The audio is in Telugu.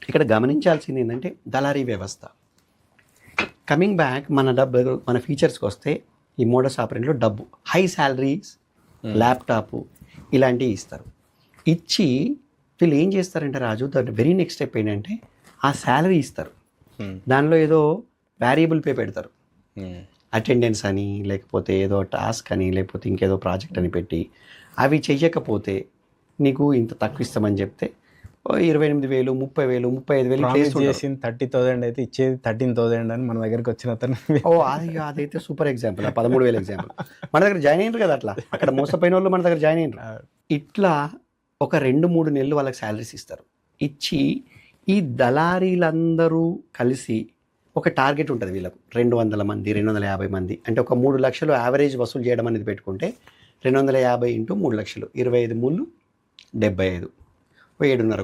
ఇక్కడ గమనించాల్సింది ఏంటంటే దళారీ వ్యవస్థ. కమింగ్ బ్యాక్ మన ఫీచర్స్కి వస్తే ఈ మోడస్ ఆపరెంట్లో డబ్బు, హై శాలరీస్, ల్యాప్టాప్ ఇలాంటివి ఇస్తారు. ఇచ్చి వీళ్ళు ఏం చేస్తారంటే రాజు, దాని వెరీ నెక్స్ట్ స్టెప్ ఏంటంటే ఆ శాలరీ ఇస్తారు, దానిలో ఏదో వేరియబుల్ పే పెడతారు, అటెండెన్స్ అని, లేకపోతే ఏదో టాస్క్ అని, లేకపోతే ఇంకేదో ప్రాజెక్ట్ అని పెట్టి అవి చెయ్యకపోతే నీకు ఇంత తక్కువ ఇస్తామని చెప్తే 28,000, 30,000, 35,000 చేసింది 30,000 అయితే ఇచ్చేది 13,000 అని మన దగ్గరికి వచ్చిన అతను. అదైతే సూపర్ ఎగ్జాంపుల్. 13,000 ఎగ్జాంపుల్ మన దగ్గర జాయిన్ అయినారు కదా, అట్లా అక్కడ మోసపోయిన వాళ్ళు మన దగ్గర జాయిన్ అయినారు. ఇట్లా ఒక 2-3 నెలలు వాళ్ళకి శాలరీస్ ఇస్తారు. ఇచ్చి ఈ దళారీలందరూ కలిసి ఒక టార్గెట్ ఉంటుంది వీళ్ళకు, 200 మంది, 250 మంది, అంటే ఒక 3 లక్షలు యావరేజ్ వసూలు చేయడం అనేది పెట్టుకుంటే 250 × 3 లక్షలు, 25 3 75, 7.5